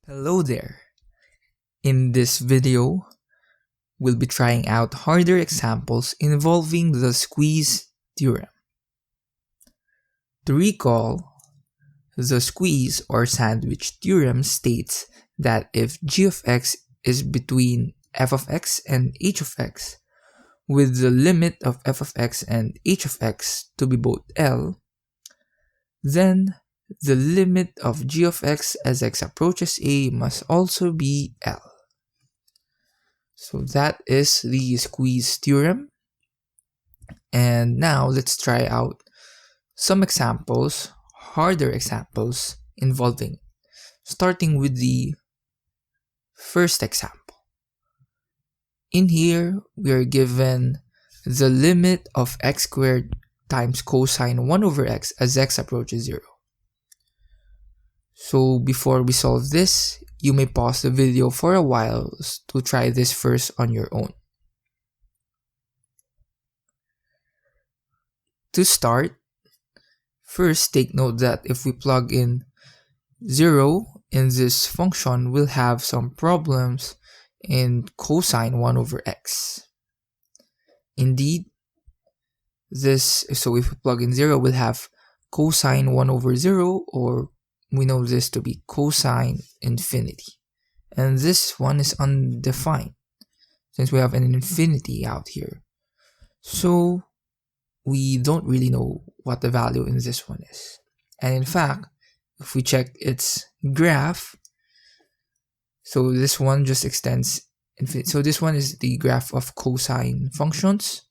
Hello there. In this video, we'll be trying out harder examples involving the squeeze theorem. To recall, the squeeze or sandwich theorem states that if g of x is between f of x and h of x, with the limit of f of x and h of x to be both L, then the limit of g of x as x approaches a must also be L. So that is the squeeze theorem. And now let's try out some examples, harder examples involving it. Starting with the first example. In here, we are given the limit of x squared times cosine 1 over x as x approaches 0. So before we solve this, you may pause the video for a while to try this first on your own. To start, first take note that if we plug in 0 in this function, we'll have some problems in cosine 1 over x. Indeed, so if we plug in 0, we'll have cosine 1 over 0, or we know this to be cosine infinity. And this one is undefined since we have an infinity out here. So we don't really know what the value in this one is. And in fact, if we check its graph, so this one just extends infinity. So this one is the graph of cosine functions,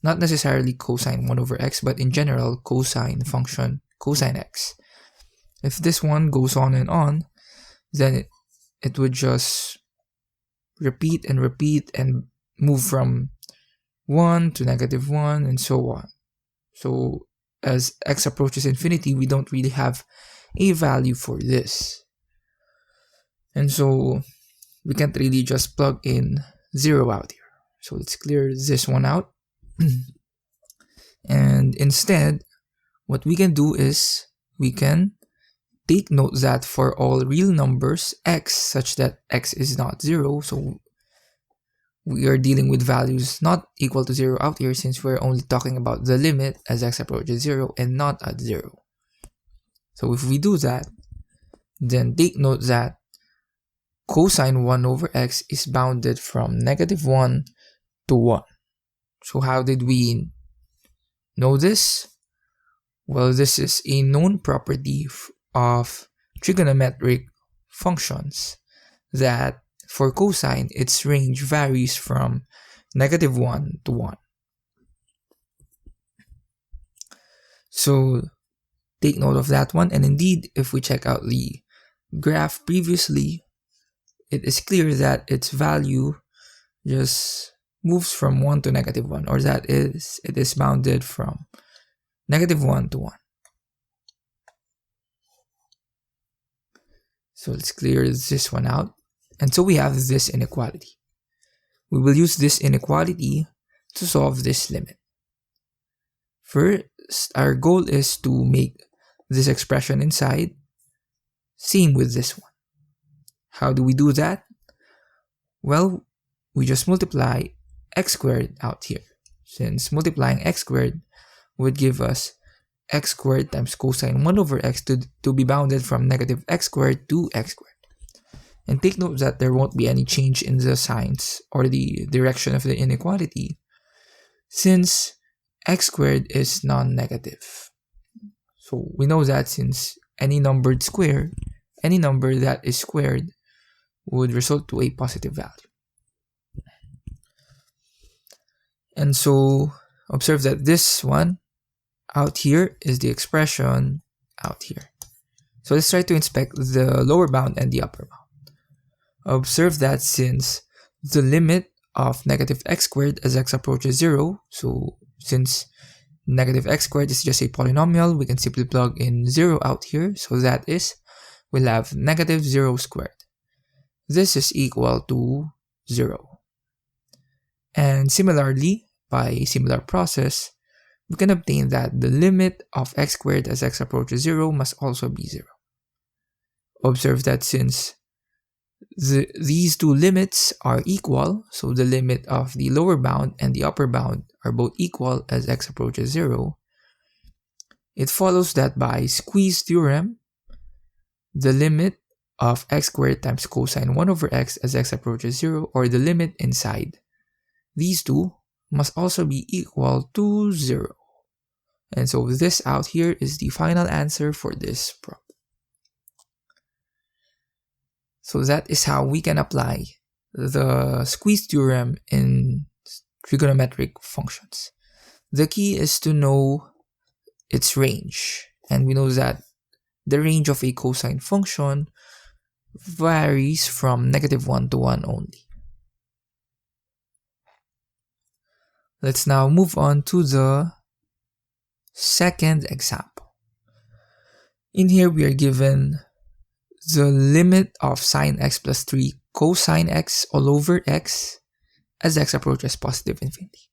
not necessarily cosine 1 over x, but in general cosine function, cosine x. If this one goes on and on, then it would just repeat and repeat and move from 1 to -1 and so on. So as x approaches infinity, we don't really have a value for this. And so we can't really just plug in 0 out here. So let's clear this one out. And instead, what we can do is we can take note that for all real numbers x such that x is not 0, so we are dealing with values not equal to 0 out here since we're only talking about the limit as x approaches 0 and not at 0. So if we do that, then take note that cosine 1 over x is bounded from -1 to 1. So how did we know this? Well, this is a known property of trigonometric functions that for cosine, its range varies from -1 to 1. So take note of that one. And indeed, if we check out the graph previously, it is clear that its value just moves from 1 to -1, or that is, it is bounded from -1 to 1. So let's clear this one out. And so we have this inequality. We will use this inequality to solve this limit. First, our goal is to make this expression inside same with this one. How do we do that? Well, we just multiply x squared out here, since multiplying x squared would give us x squared times cosine 1 over x to be bounded from -x squared to x squared. And take note that there won't be any change in the signs or the direction of the inequality, since x squared is non-negative. So we know that since any number that is squared would result to a positive value. And so observe that this one out here is the expression out here. So let's try to inspect the lower bound and the upper bound. Observe that since the limit of -x squared as x approaches 0, so since -x squared is just a polynomial, we can simply plug in 0 out here. So that is, we'll have -0 squared. This is equal to 0. And similarly, by a similar process, we can obtain that the limit of x squared as x approaches 0 must also be 0. Observe that since these two limits are equal, so the limit of the lower bound and the upper bound are both equal as x approaches 0, it follows that by squeeze theorem, the limit of x squared times cosine 1 over x as x approaches 0, or the limit inside these two, must also be equal to 0. And so this out here is the final answer for this problem. So that is how we can apply the squeeze theorem in trigonometric functions. The key is to know its range. And we know that the range of a cosine function varies from -1 to 1 only. Let's now move on to the second example. In here, we are given the limit of sine x plus 3 cosine x all over x as x approaches positive infinity.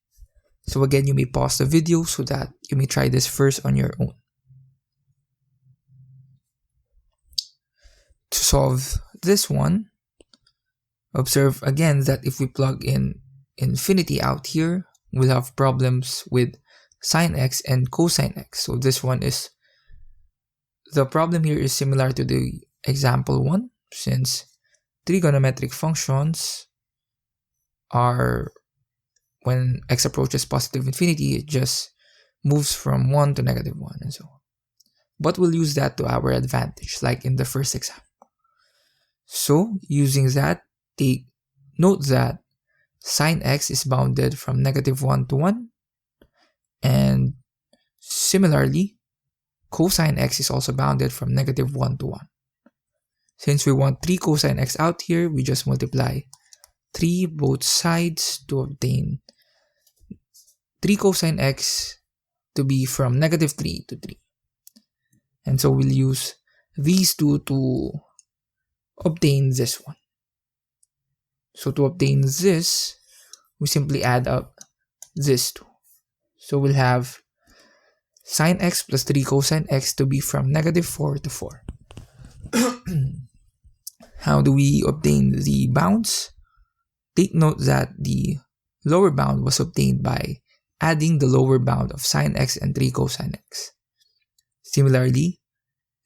So again, you may pause the video so that you may try this first on your own. To solve this one, observe again that if we plug in infinity out here, we'll have problems with sine x and cosine x. So this one is, the problem here is similar to the example 1, since trigonometric functions are, when x approaches positive infinity, it just moves from 1 to -1 and so on. But we'll use that to our advantage, like in the first example. So using that, take note that sine x is bounded from -1 to 1, and similarly, cosine x is also bounded from -1 to 1. Since we want 3 cosine x out here, we just multiply 3 both sides to obtain 3 cosine x to be from -3 to 3. And so we'll use these two to obtain this one. So to obtain this, we simply add up this two. So we'll have sine x plus 3 cosine x to be from -4 to 4. How do we obtain the bounds? Take note that the lower bound was obtained by adding the lower bound of sine x and 3 cosine x. Similarly,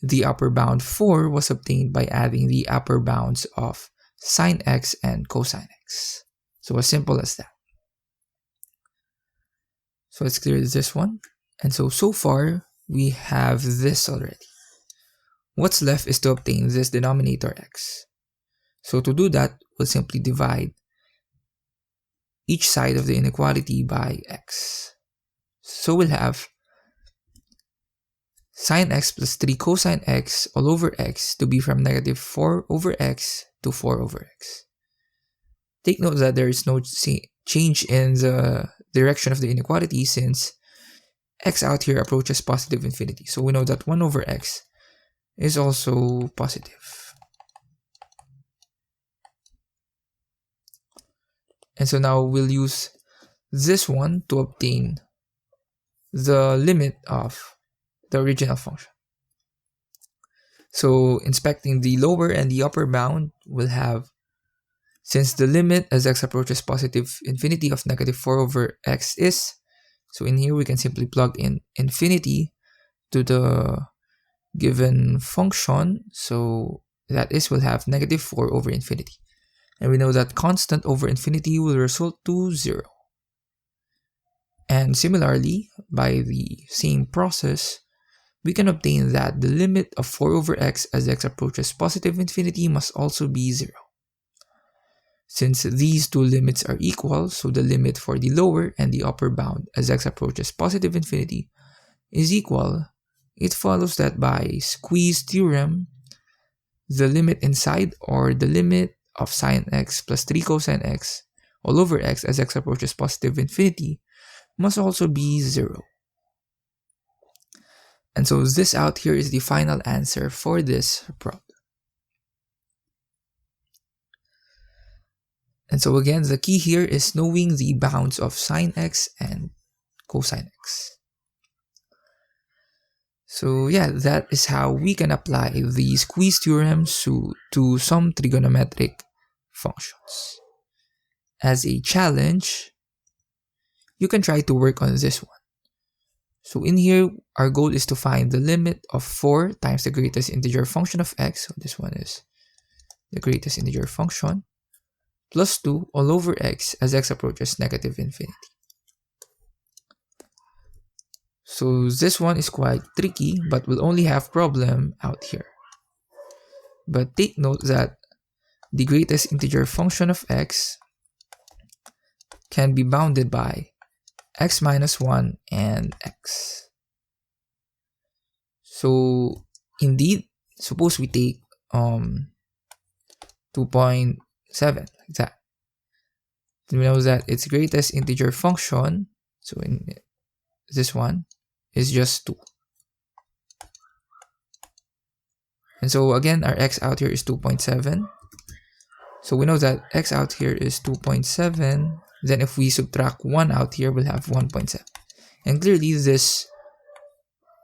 the upper bound 4 was obtained by adding the upper bounds of sine x and cosine x. So as simple as that. So let's clear this one. And so far, we have this already. What's left is to obtain this denominator x. So to do that, we'll simply divide each side of the inequality by x. So we'll have sine x plus 3 cosine x all over x to be from -4 over x to 4 over x. Take note that there is no change in the direction of the inequality since x out here approaches positive infinity. So we know that 1 over x is also positive. And so now we'll use this one to obtain the limit of the original function. So inspecting the lower and the upper bound, we'll have, since the limit as x approaches positive infinity of -4 over x is, so in here we can simply plug in infinity to the given function. So that is, we'll have -4 over infinity. And we know that constant over infinity will result to 0. And similarly, by the same process, we can obtain that the limit of 4 over x as x approaches positive infinity must also be 0. Since these two limits are equal, so the limit for the lower and the upper bound as x approaches positive infinity is equal, it follows that by squeeze theorem, the limit inside, or the limit of sine x plus 3 cosine x all over x as x approaches positive infinity must also be 0. And so this out here is the final answer for this problem. And so again, the key here is knowing the bounds of sine x and cosine x. So yeah, that is how we can apply the squeeze theorem to some trigonometric functions. As a challenge, you can try to work on this one. So in here, our goal is to find the limit of 4 times the greatest integer function of x. So this one is the greatest integer function plus 2 all over x as x approaches negative infinity. So this one is quite tricky, but we'll only have problem out here. But take note that the greatest integer function of x can be bounded by x minus 1 and x. So indeed, suppose we take 2.7 like that. Then we know that its greatest integer function, so in this one, is just 2. And so again, our x out here is 2.7. So we know that x out here is 2.7. Then if we subtract 1 out here, we'll have 1.7. And clearly this,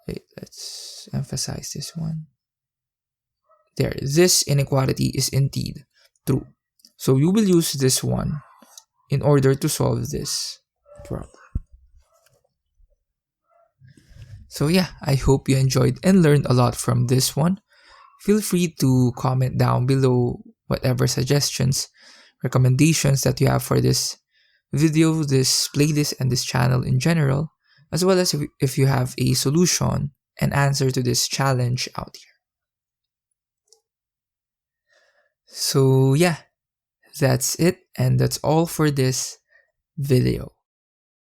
wait, let's emphasize this one. There, this inequality is indeed true. So you will use this one in order to solve this problem. So yeah, I hope you enjoyed and learned a lot from this one. Feel free to comment down below whatever suggestions, recommendations that you have for this video, this playlist, and this channel in general, as well as if you have a solution and answer to this challenge out here. So yeah, that's it, and that's all for this video.